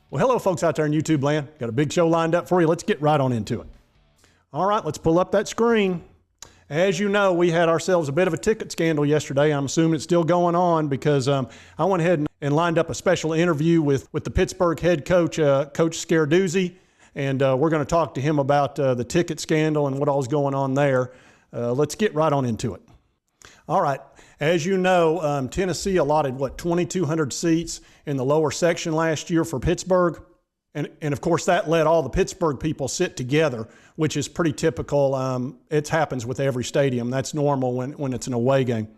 Well, hello, folks out there in YouTube land. Got a big show lined up for you. Let's get right on into it. All right, let's pull up that screen. As you know, we had ourselves a bit of a ticket scandal yesterday. I'm assuming it's still going on because I went ahead and lined up a special interview with the Pittsburgh head coach, Coach Scarduzzi, and we're going to talk to him about the ticket scandal and what all's going on there. Let's get right on into it. All right. As you know, Tennessee allotted, 2,200 seats in the lower section last year for Pittsburgh. And of course, that let all the Pittsburgh people sit together, which is pretty typical. It happens with every stadium. That's normal when it's an away game.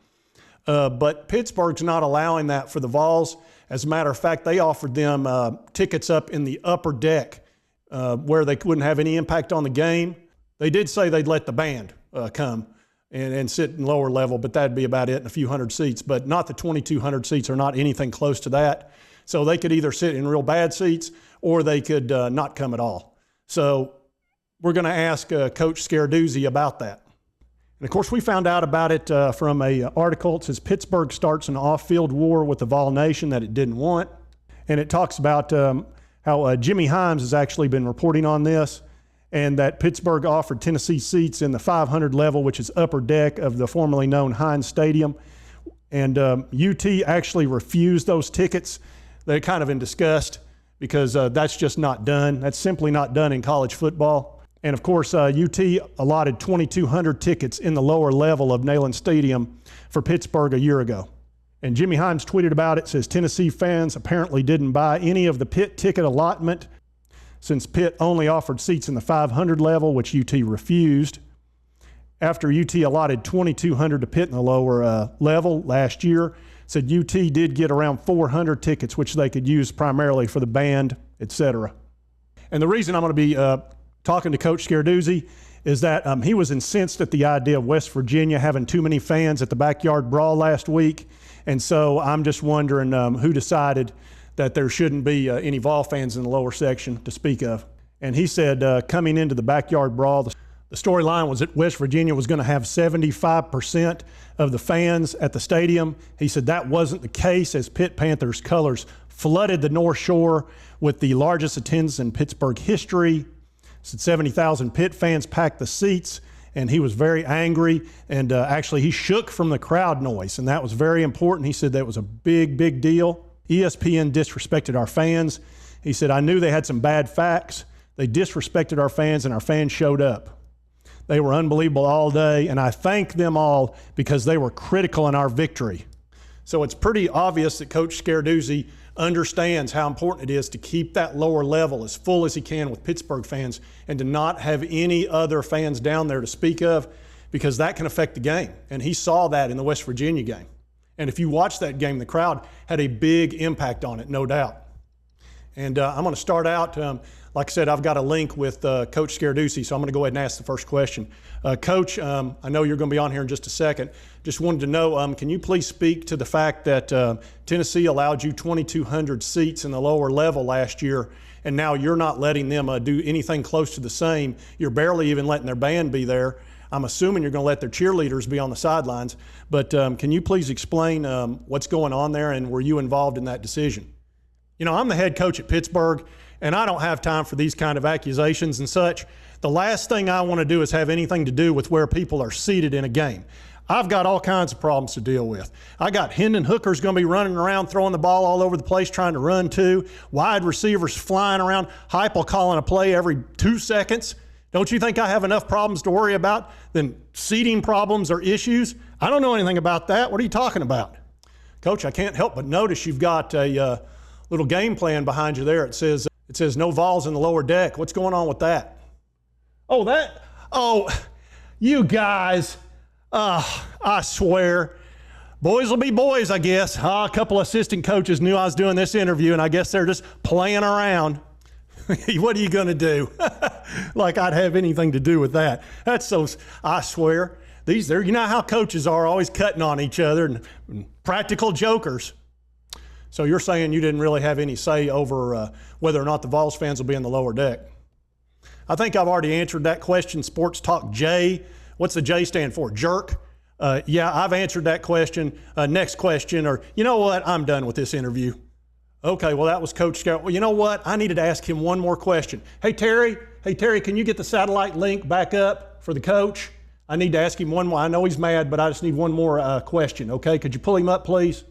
But Pittsburgh's not allowing that for the Vols. As a matter of fact, they offered them tickets up in the upper deck where they wouldn't have any impact on the game. They did say they'd let the band come and sit in lower level, but that'd be about it, and a few hundred seats. But not the 2,200 seats, are not anything close to that. So they could either sit in real bad seats or they could not come at all. So we're going to ask Coach Scarduzzi about that. And of course, we found out about it from an article. It says Pittsburgh starts an off-field war with the Vol Nation that it didn't want. And it talks about how Jimmy Himes has actually been reporting on this, and that Pittsburgh offered Tennessee seats in the 500 level, which is upper deck of the formerly known Heinz Stadium. And UT actually refused those tickets. They're kind of in disgust because that's just not done. That's simply not done in college football. And of course, UT allotted 2,200 tickets in the lower level of Neyland Stadium for Pittsburgh a year ago. And Jimmy Himes tweeted about it, says Tennessee fans apparently didn't buy any of the Pitt ticket allotment since Pitt only offered seats in the 500 level, which UT refused. After UT allotted 2,200 to Pitt in the lower level last year, said UT did get around 400 tickets, which they could use primarily for the band, etc. And the reason I'm going to be talking to Coach Scarduzzi is that he was incensed at the idea of West Virginia having too many fans at the backyard brawl last week. And so I'm just wondering who decided that there shouldn't be any Vol fans in the lower section to speak of. And he said coming into the backyard brawl, the storyline was that West Virginia was going to have 75% of the fans at the stadium. He said that wasn't the case, as Pitt Panthers colors flooded the North Shore with the largest attendance in Pittsburgh history. He said 70,000 Pitt fans packed the seats, and he was very angry, and actually he shook from the crowd noise, and that was very important. He said that was a big, big deal. ESPN disrespected our fans. He said, I knew they had some bad facts. They disrespected our fans, and our fans showed up. They were unbelievable all day, and I thank them all because they were critical in our victory. So it's pretty obvious that Coach Scarduzzi understands how important it is to keep that lower level as full as he can with Pittsburgh fans and to not have any other fans down there to speak of, because that can affect the game. And he saw that in the West Virginia game. And if you watch that game, the crowd had a big impact on it, no doubt. And I'm going to start out, like I said, I've got a link with Coach Scarduzzi, so I'm going to go ahead and ask the first question. Coach, I know you're going to be on here in just a second. Just wanted to know, can you please speak to the fact that Tennessee allowed you 2,200 seats in the lower level last year, and now you're not letting them do anything close to the same. You're barely even letting their band be there. I'm assuming you're going to let their cheerleaders be on the sidelines, but can you please explain what's going on there, and were you involved in that decision? You know, I'm the head coach at Pittsburgh, and I don't have time for these kind of accusations and such. The last thing I want to do is have anything to do with where people are seated in a game. I've got all kinds of problems to deal with. I got Hendon hookers going to be running around, throwing the ball all over the place, trying to run too. Wide receivers flying around. Heupel calling a play every 2 seconds. Don't you think I have enough problems to worry about than seating problems or issues? I don't know anything about that. What are you talking about? Coach, I can't help but notice you've got a little game plan behind you there. It says no Vols in the lower deck. What's going on with that? Oh, you guys, I swear. Boys will be boys, I guess. A couple assistant coaches knew I was doing this interview, and I guess they're just playing around. What are you going to do? Like I'd have anything to do with that. That's so, I swear. You know how coaches are, always cutting on each other and practical jokers. So you're saying you didn't really have any say over whether or not the Vols fans will be in the lower deck. I think I've already answered that question. Sports Talk J. What's the J stand for? Jerk? Yeah, I've answered that question. Next question, or you know what? I'm done with this interview. Okay, well, that was Coach Scott. Well, you know what? I needed to ask him one more question. Hey, Terry, can you get the satellite link back up for the coach? I need to ask him one more. I know he's mad, but I just need one more question, okay? Could you pull him up, please?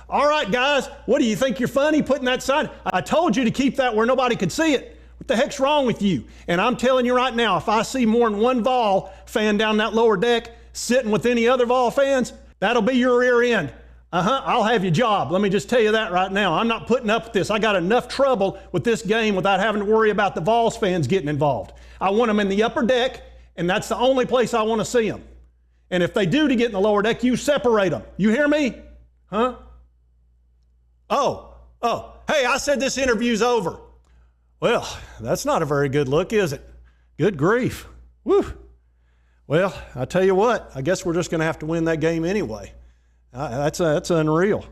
All right, guys, what do you think you're funny putting that sign? I told you to keep that where nobody could see it. What the heck's wrong with you? And I'm telling you right now, if I see more than one Vol fan down that lower deck sitting with any other Vol fans, that'll be your rear end. I'll have your job. Let me just tell you that right now. I'm not putting up with this. I got enough trouble with this game without having to worry about the Vols fans getting involved. I want them in the upper deck, and that's the only place I want to see them. And if they do to get in the lower deck, you separate them. You hear me? Huh? Oh, hey, I said this interview's over. Well, that's not a very good look, is it? Good grief. Woo. Well, I tell you what, I guess we're just going to have to win that game anyway. That's unreal.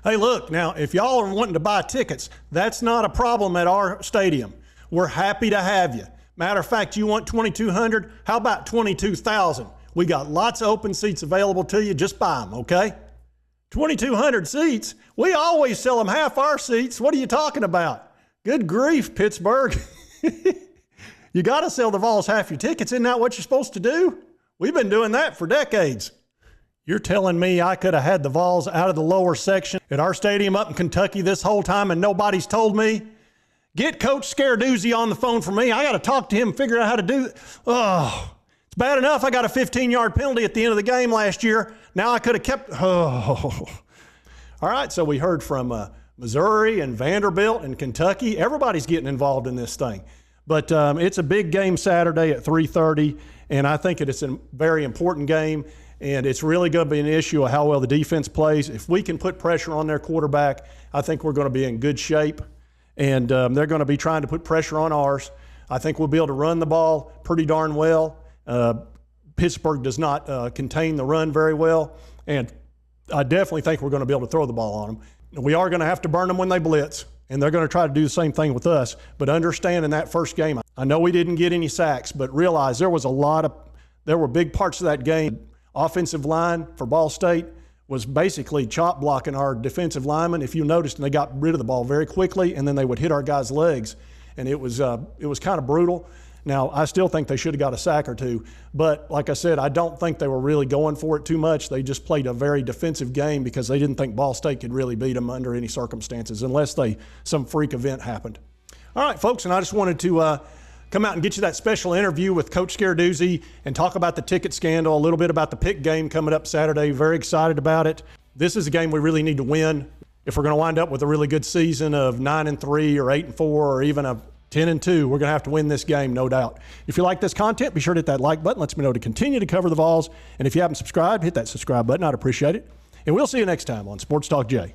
Hey, look, now, if y'all are wanting to buy tickets, that's not a problem at our stadium. We're happy to have you. Matter of fact, you want 2,200? How about 22,000? We got lots of open seats available to you. Just buy them, okay? 2,200 seats? We always sell them half our seats. What are you talking about? Good grief, Pittsburgh. You got to sell the Vols half your tickets. Isn't that what you're supposed to do? We've been doing that for decades. You're telling me I could have had the Vols out of the lower section at our stadium up in Kentucky this whole time and nobody's told me? Get Coach Scaredoozy on the phone for me. I got to talk to him and figure out how to do it. Oh, it's bad enough I got a 15-yard penalty at the end of the game last year. Now I could have kept. Oh. All right, so we heard from Missouri and Vanderbilt and Kentucky. Everybody's getting involved in this thing. But it's a big game Saturday at 3:30, and I think it's a very important game. And it's really going to be an issue of how well the defense plays. If we can put pressure on their quarterback, I think we're going to be in good shape. And they're going to be trying to put pressure on ours. I think we'll be able to run the ball pretty darn well. Pittsburgh does not contain the run very well. And I definitely think we're going to be able to throw the ball on them. We are going to have to burn them when they blitz. And they're going to try to do the same thing with us. But understand in that first game, I know we didn't get any sacks, but realize there were big parts of that game. Offensive line for Ball State was basically chop blocking our defensive linemen. If you noticed, and they got rid of the ball very quickly, and then they would hit our guys' legs, and it was kind of brutal. Now, I still think they should have got a sack or two, but like I said, I don't think they were really going for it too much. They just played a very defensive game because they didn't think Ball State could really beat them under any circumstances unless some freak event happened. All right, folks, and I just wanted to come out and get you that special interview with Coach Scaredoozy and talk about the ticket scandal, a little bit about the Pitt game coming up Saturday. Very excited about it. This is a game we really need to win if we're going to wind up with a really good season of 9-3 or 8-4 or even a 10-2. We're going to have to win this game, no doubt. If you like this content, be sure to hit that like button. Lets me know to continue to cover the Vols. And if you haven't subscribed, hit that subscribe button. I'd appreciate it. And we'll see you next time on Sports Talk J.